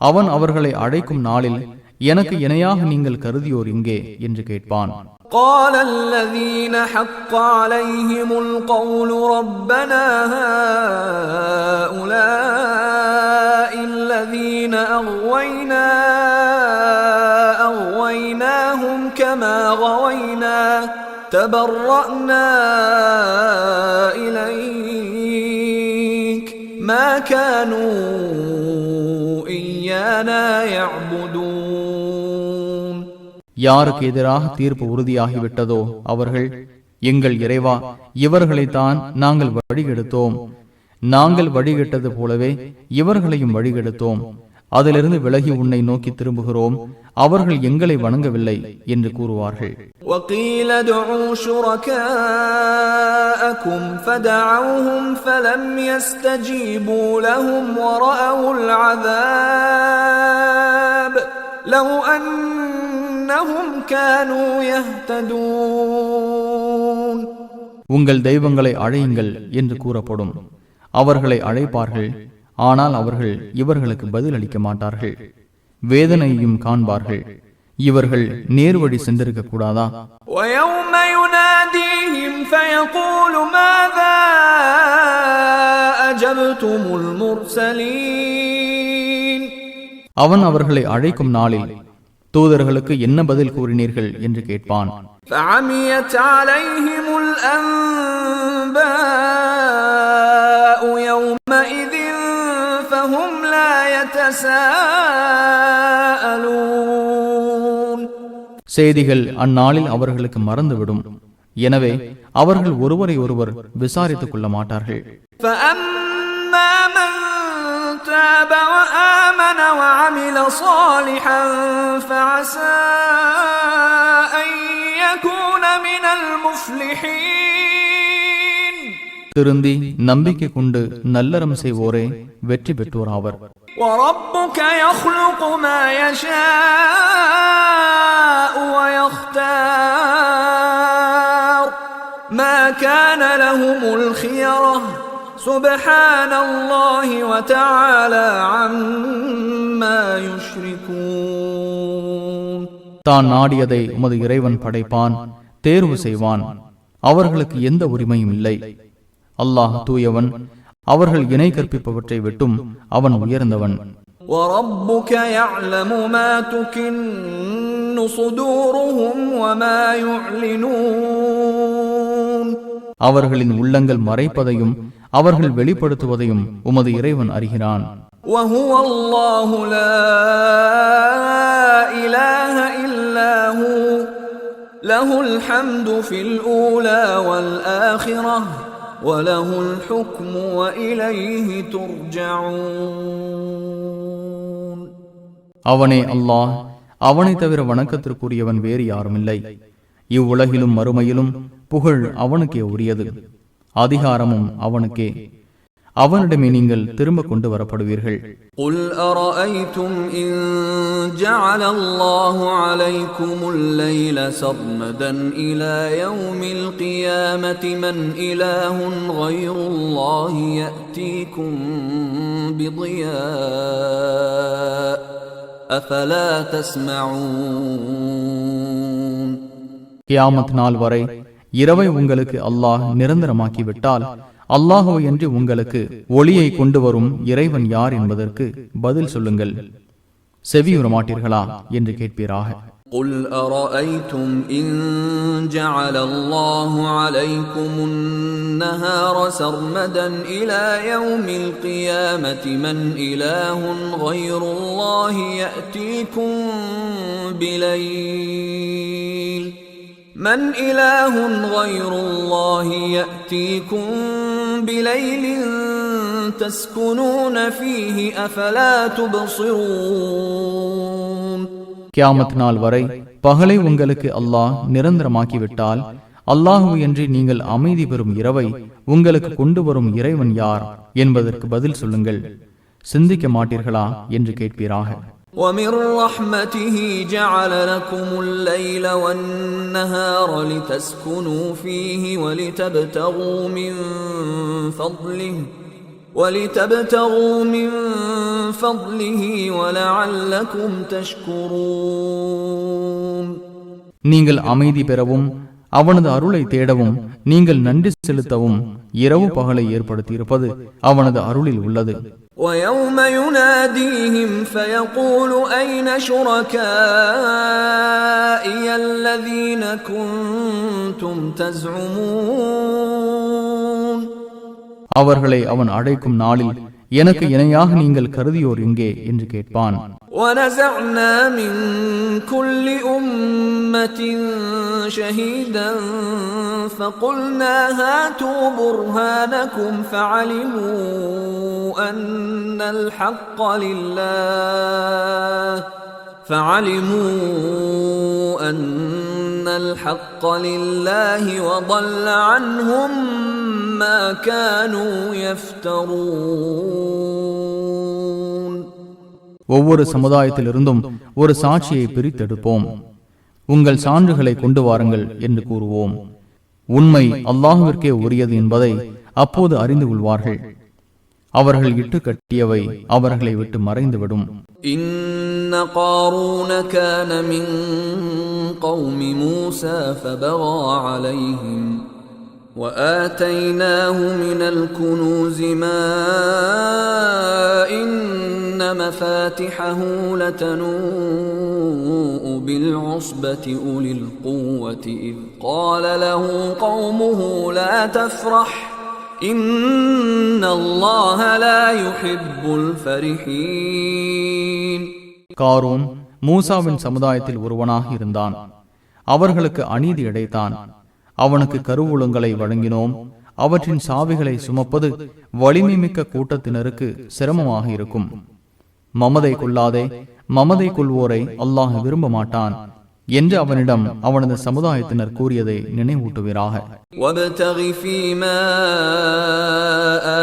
அவன் அவர்களை அழைக்கும் நாளில் எனக்கு இணையாக நீங்கள் கருதியோர் எங்கே என்று கேட்பான். قال الذين حق عليهم القول ربنا هؤلاء الذين أغويناهم كما غوينا تبرأنا إليك ما كانوا إيانا يعبدون. யாருக்கு எதிராக தீர்ப்பு உறுதியாகிவிட்டதோ அவர்கள், எங்கள் இறைவா, இவர்களைத்தான் நாங்கள் வழிகெடுத்தோம், நாங்கள் வழிகெட்டது போலவே இவர்களையும் வழிகெடுத்தோம், அதிலிருந்து விலகி உன்னை நோக்கி திரும்புகிறோம், அவர்கள் எங்களை வணங்கவில்லை என்று கூறுவார்கள். وَقِيلَ ادْعُوا شُرَكَاءَكُمْ فَدَعَوْهُمْ فَلَمْ يَسْتَجِيبُوا لَهُمْ وَرَأَوُا الْعَذَابَ لَوْ أَنَّهُمْ كَانُوا يَهْتَدُونَ. உங்கள் தெய்வங்களை அழையுங்கள் என்று கூறப்படும். அவர்களை அழைப்பார்கள், ஆனால் அவர்கள் இவர்களுக்கு பதில் அளிக்க மாட்டார்கள், வேதனையும் காண்பார்கள். இவர்கள் நேர்வழி சென்றிருக்க கூடாதா? وَيَوْمَ يُنَادِيهِمْ فَيَقُولُ مَاذَا أَجَبْتُمُ الْمُرْسَلِينَ. அவன் அவர்களை அழைக்கும் நாளில் தூதர்களுக்கு என்ன பதில் கூறினீர்கள் என்று கேட்பான். فَعَمِيَتْ عَلَيْهِمُ الْأَنْبَاءُ يَوْمَئِذٍ فَهُمْ لَا يَتَسَاءَلُونَ. செய்திகள் அந்நாளில் அவர்களுக்கு மறந்துவிடும். எனவே அவர்கள் ஒருவரை ஒருவர் விசாரித்துக் கொள்ள மாட்டார்கள். فَأَمَّا مَنْ تَابَ وَآمَنَ وَعَمِلَ صَالِحًا فَعَسَى أَنْ يَكُونَ مِنَ الْمُفْلِحِينَ. திருந்தி நம்பிக்கை கொண்டு நல்லறம் செய்வோரே வெற்றி பெற்றோராவர். وَرَبُّكَ يَخْلُقُ مَا يَشَاءُ وَيَخْتَارُ مَا كَانَ لَهُمُ الْخِيَرَةُ سُبْحَانَ اللَّهِ وَتَعَالَى عَمَّا يُشْرِكُونَ. தான் நாடியதை உமது இறைவன் படைப்பான், தேர்வு செய்வான். அவர்களுக்கு எந்த உரிமையும் இல்லை. அல்லாஹ் தூயவன், அவர்கள் இணை கற்பிப்பவற்றை விட்டும் அவன் உயர்ந்தவன். وَرَبُّكَ يَعْلَمُ مَا تُكِنُّ صُدُورُهُمْ وَمَا يُعْلِنُونَ. அவர்களின் உள்ளங்கள் மறைப்பதையும் அவர்கள் வெளிப்படுத்துவதையும் உமது இறைவன் அறிகிறான். وَهُوَ اللَّهُ لَا إِلَهَ إِلَّا هُوَ لَهُ الْحَمْدُ فِي الْأُولَى وَالْآخِرَةِ وَلَهُ الْحُكْمُ وَإِلَيْهِ تُرْجَعُونَ. அவனே அல்லாஹ், அவனை தவிர வணக்கத்திற்குரியவன் வேறு யாருமில்லை. இவ்வுலகிலும் மறுமையிலும் புகழ் அவனுக்கே உரியது, அதிகாரமும் அவனுக்கே. அவனிடமே நீங்கள் திரும்ப கொண்டு வரப்படுவீர்கள். قُلْ أَرَأَيْتُمْ إِنْ جَعَلَ اللَّهُ عَلَيْكُمُ اللَّيْلَ سَرْمَدًا إِلَى يَوْمِ الْقِيَامَةِ مَنْ إِلَهٌ غَيْرُ اللَّهِ يَأْتِيكُمْ بِضِيَاءٍ أفلا تسمعون கியாமத் நாள் வரை இரவை உங்களுக்கு அல்லாஹ் நிரந்தரமாக்கிவிட்டால் அல்லாஹுவை என்று உங்களுக்கு ஒளியை கொண்டு வரும் இறைவன் யார் என்பதற்கு பதில் சொல்லுங்கள். செவியுற மாட்டீர்களா என்று கேட்பீராக. قُلْ أَرَأَيْتُمْ إِنْ جَعَلَ اللَّهُ عَلَيْكُمُ النَّهَارَ سَرْمَدًا إِلَى يَوْمِ الْقِيَامَةِ مَنْ إِلَٰهٌ غَيْرُ اللَّهِ يَأْتِيكُمْ بِلَيْلٍ مَنْ إِلَٰهٌ غَيْرُ اللَّهِ يَأْتِيكُمْ بِلَيْلٍ تَسْكُنُونَ فِيهِ أَفَلَا تُبْصِرُونَ கியாமத் நாள் வரை பகலை உங்களுக்கு அல்லாஹ் நிரந்தரமாக்கிவிட்டால் அல்லாஹு என்று நீங்கள் அமைதி பெறும் இரவை உங்களுக்கு கொண்டு வரும் இறைவன் யார் என்பதற்கு பதில் சொல்லுங்கள். சிந்திக்க மாட்டீர்களா என்று கேட்பீராக. وَمِنْ رَحْمَتِهِ جَعَلَ لَكُمُ اللَّيْلَ وَالنَّهَارَ لِتَسْكُنُوا فِيهِ وَلِتَبْتَغُوا مِنْ فَضْلِهِ وَلَعَلَّكُمْ تَشْكُرُونَ நீங்கள் அமைதி பெறவும் அவனது அருளை தேடவும் நீங்கள் நன்றி செலுத்தவும் இரவு பகலை ஏற்படுத்தியிருப்பது அவனது அருளில் உள்ளது. وَيَوْمَ يُنَادِيهِمْ فَيَقُولُ أَيْنَ شُرَكَائِيَ الَّذِينَ كُنْتُمْ تَزْعُمُونَ அவர்களை அவன் அழைக்கும் நாளில் எனக்கு இணையாக நீங்கள் கருதியோர் எங்கே என்று கேட்பான். وَنَزَعْنَا مِنْ كُلِّ أُمَّةٍ شَهِيدًا فَقُلْنَا هَاتُوا بُرْهَانَكُمْ فَعَلِمُوا أَنَّ الْحَقَّ لِلَّهِ وَضَلَّ عَنْهُمْ مَا كَانُوا يَفْتَرُونَ ஒவ்வொரு சமுதாயத்திலிருந்தும் ஒரு சாட்சியை பிரித்தெடுப்போம். உங்கள் சான்றுகளை கொண்டு வாருங்கள் என்று கூறுவோம். உண்மை அல்லாஹுவிற்கே உரியது என்பதை அப்போது அறிந்து கொள்வார்கள். அவர்கள் இட்டு கட்டியவை அவர்களை விட்டு மறைந்துவிடும். إن قارون كان من قوم موسى فبغى عليهم وآتيناه من الكنوز ما إن مفاتحه لتنوء بالعصبة أولي القوة إذ قال له قومه لا تفرح إن الله لا يحب الفرحين காரூன் மூசாவின் சமுதாயத்தில் ஒருவனாக இருந்தான். அவர்களுக்கு அநீதி இழைத்தான். அவனுக்கு கருவூலங்களை வழங்கினோம். அவற்றின் சாவிகளை சுமப்பது வலிமை மிக்க கூட்டத்தினருக்கு சிரமமாக இருக்கும். மமதை கொள்ளாதே, மமதை கொள்வோரை அல்லாஹ் விரும்ப மாட்டான் என்று அவனிடம் அவனது சமுதாயத்தினர் கூறியதை நினைவூட்டுவீராக. وَابْتَغِ فِيمَا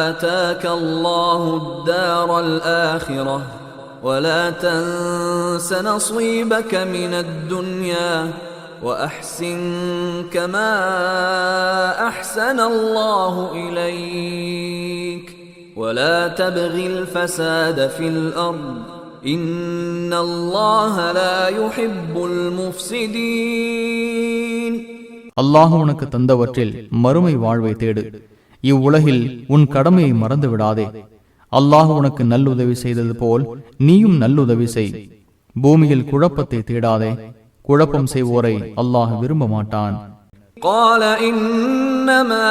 آتَاكَ اللَّهُ الدَّارَ الْآخِرَةَ وَلَا تَنْسَ نَصِيبَكَ مِنَ الدُّنْيَا وَأَحْسِنْ كَمَا أَحْسَنَ اللَّهُ إِلَيْكَ وَلَا تَبْغِ الْفَسَادَ فِي الْأَرْضِ إِنَّ اللَّهَ لَا يُحِبُّ الْمُفْسِدِينَ அல்லாஹ் உனக்கு தந்தவற்றில் மறுமை வாழ்வை தேடு. இவ்வுலகில் உன் கடமையை மறந்து விடாதே. அல்லாஹ் உனக்கு நல்லுதவி செய்தது போல் நீயும் நல்லுதவி செய். பூமியில் குழப்பத்தை தேடாதே. குழப்பம் செய்வோரை அல்லாஹ் விரும்ப மாட்டான். قال إنما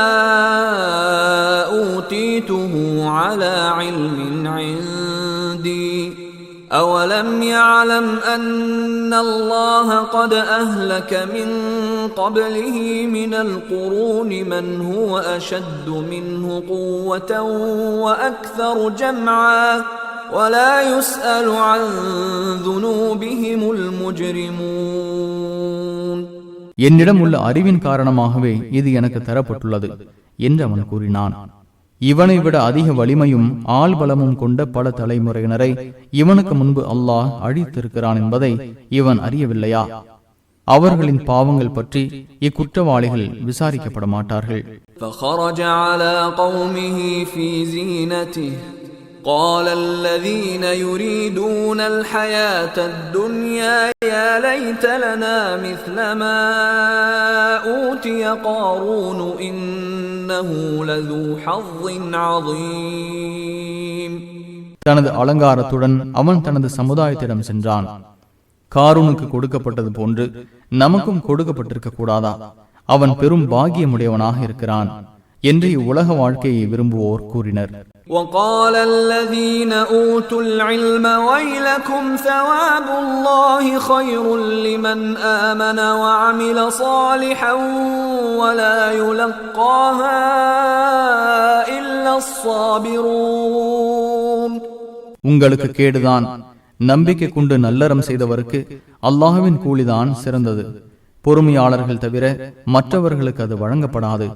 أوتيته على علم عندي أولم يعلم أن الله قد أهلك من قبله من القرون من هو أشد منه قوة وأكثر جمعا ولا يسأل عن ذنوبهم المجرمون என்னிடம் உள்ள அறிவின் காரணமாகவே இது எனக்கு தரப்பட்டுள்ளது என்று அவன் கூறினான். இவனை விட அதிக வலிமையும் ஆள்பலமும் கொண்ட பல தலைமுறையினரை இவனுக்கு முன்பு அல்லாஹ் அழித்திருக்கிறான் என்பதை இவன் அறியவில்லையா? அவர்களின் பாவங்கள் பற்றி இக்குற்றவாளிகள் விசாரிக்கப்பட மாட்டார்கள். فخرج على قومه في زينته قال الذين يريدون الحياة الدنيا يا ليت لنا مثل ما أوتي قارون إنه لذو حظ عظيم. தனது அலங்காரத்துடன் அவன் தனது சமுதாயத்திடம் சென்றான். காரூனுக்கு கொடுக்கப்பட்டது போன்று நமக்கும் கொடுக்கப்பட்டிருக்க கூடாதா? அவன் பெரும் பாக்கியமுடையவனாக இருக்கிறான் என்று இவ்வுலக வாழ்க்கையை விரும்புவோர் கூறினர். وقال الذين أوتوا العلم ويلكم ثواب الله خير لمن آمن وعمل صالحا ولا يلقاها إلا الصابرون. உங்களுக்கு கேடுதான், நம்பிக்கை கொண்டு நல்லறம் செய்தவருக்கு அல்லாஹ்வின் கூலிதான் சிறந்தது. பொறுமையாளர்கள் தவிர மற்றவர்களுக்கு அது வழங்கப்படாது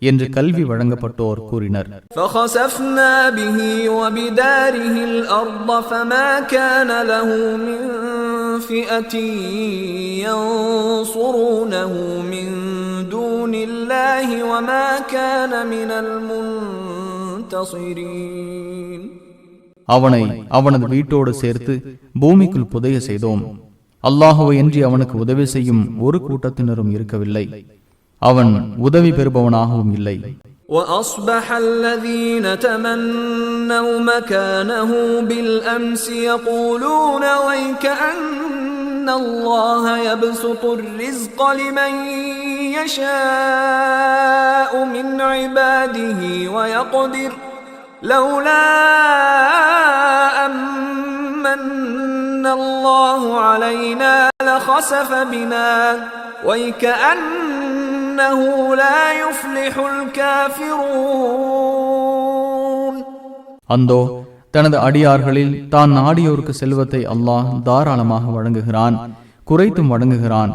என்று கல்வி வழங்கப்பட்டோர் கூறினர். فخسفنا به وبداره الأرض فما كان له من فئة ينصرونه من دون الله وما كان من المنتصرين. அவனை அவனது வீட்டோடு சேர்த்து பூமிக்குள் புதைய செய்தோம். அல்லாஹுவை அன்றி அவனுக்கு உதவி செய்யும் ஒரு கூட்டத்தினரும் இருக்கவில்லை. அவன் உதவி பெறுபவனாகவும் இல்லை. وأصبح الذين تمنوا مكانه بالأمس يقولون ويكأن الله يبسط الرزق لمن يشاء من عباده ويقدر لولا أمن الله علينا لخسف بنا ويكأنه لا يفلح الكافرون. அந்தோ தனது அடியார்களில் தான் நாடியோருக்கு செல்வத்தை அல்லாஹ் தாராளமாக வழங்குகிறான், குறைத்தும் வழங்குகிறான்.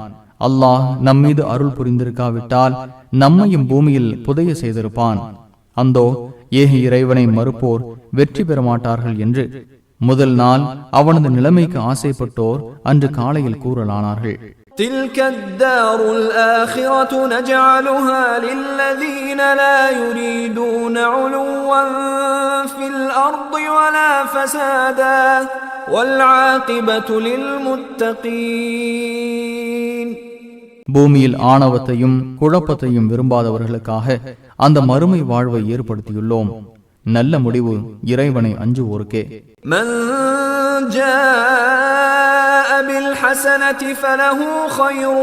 அல்லாஹ் நம்மீது அருள் புரிந்திருக்காவிட்டால் நம்மையும் பூமியில் புதைய செய்திருப்பான். அந்தோ ஏக இறைவனை மறுப்போர் வெற்றி பெற மாட்டார்கள் என்று முதல் நாள் அவனது நிலைமைக்கு ஆசைப்பட்டோர் அன்று காலையில் கூறலானார்கள். تلك الدار الآخرة نجعلها للذين لا يريدون علوا في الأرض ولا فسادا والعاقبة للمتقين. பூமியில் ஆணவத்தையும் குழப்பத்தையும் விரும்பாதவர்களுக்காக அந்த மறுமை வாழ்வை ஏற்படுத்தியுள்ளோம். நல்ல முடிவு இறைவனை அஞ்சுவோருக்கே. من جاء بالحسنة فله خير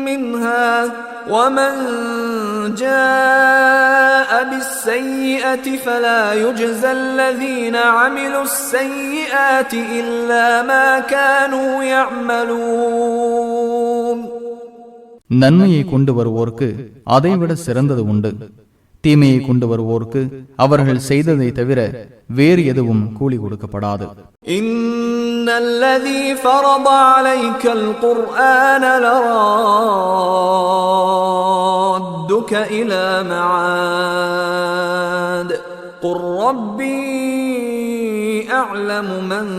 منها ومن جاء بالسيئة فلا يجزى الذين عملوا السيئات إلا ما كانوا يعملون. நன்மையை கொண்டு வருவோருக்கு அதைவிட சிறந்தது உண்டு. தீமையை கொண்டு வருவோருக்கு அவர்கள் செய்ததை தவிர வேறு எதுவும் கூலி கொடுக்கப்படாது. இன்னல்லதீ ஃபரத அலைக்கல் குர்ஆன லராதுக இலா மஆத் குர் ரப்பி அஅலமு மன்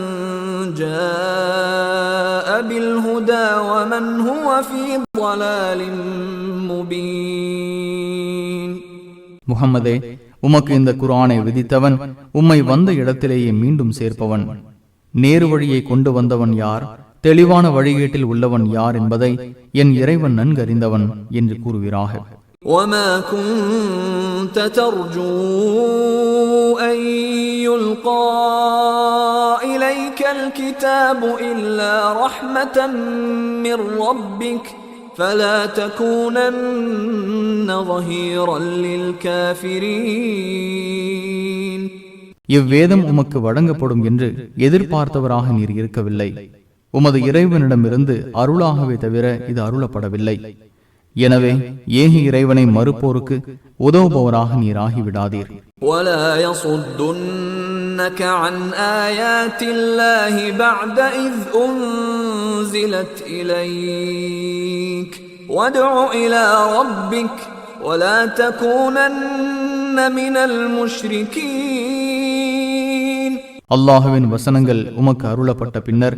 ஜாஅ பில் ஹுதா வ மன் ஹுவ ஃபீ ضلالin முபீன். முஹம்மதே, உமக்கு இந்த குர்ஆனை விதித்தவன் உம்மை வந்த இடத்திலேயே மீண்டும் சேர்ப்பவன். நேரு வழியை கொண்டு வந்தவன் யார், தெளிவான வழிகேட்டில் உள்ளவன் யார் என்பதை என் இறைவன் நன்கறிந்தவன் என்று கூறுகிறாக. وَمَا كُنْتَ تَرْجُو أَنْ يُلْقَى إِلَيْكَ الْكِتَابُ إِلَّا رَحْمَةً مِّنْ رَبِّكَ فَلَا تَكُونَنَّ ظَهِيرًا لِلْكَافِرِينَ. இவ்வேதம் உமக்கு வழங்கப்படும் என்று எதிர்பார்த்தவராக நீர் இருக்கவில்லை. உமது இறைவனிடமிருந்து அருளாகவே தவிர இது அருளப்படவில்லை. எனவே ஏக இறைவனை மறுப்போருக்கு உதவுபவராக நீர் ஆகிவிடாதீர். وَلَا يَصُدُّنَّكَ عَنْ آيَاتِ اللَّهِ بَعْدَ إِذْ أُنْزِلَتْ إِلَيْكَ وَادْعُ إِلَى رَبِّكَ وَلَا تَكُونَنَّ مِنَ الْمُشْرِكِينَ. அல்லாஹுவின் வசனங்கள் உமக்கு அருளப்பட்ட பின்னர்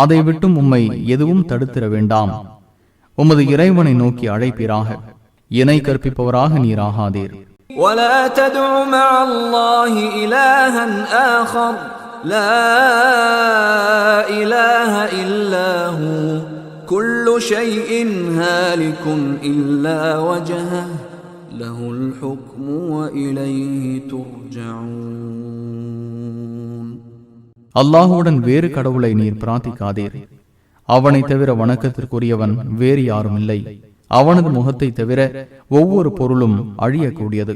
அதை விட்டும் உம்மை எதுவும் தடுத்திட வேண்டாம். உமது இறைவனை நோக்கி அழைப்பீராக, இணை கற்பிப்பவராக நீராகாதீர். ولا تدع مع الله إلها آخر لا إله إلا هو كل شيء هالك إلا وجهه له الحكم وإليه ترجعون. அல்லாஹுடன் வேறு கடவுளை நீர் பிரார்த்திக்காதீர். அவனை தவிர வணக்கத்திற்குரியவன் வேறு யாரும் இல்லை. அவனது முகத்தை தவிர ஒவ்வொரு பொருளும் அழியக்கூடியது.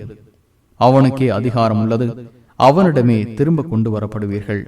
அவனுக்கே அதிகாரம் உள்ளது. அவனிடமே திரும்ப கொண்டு வரப்படுவீர்கள்.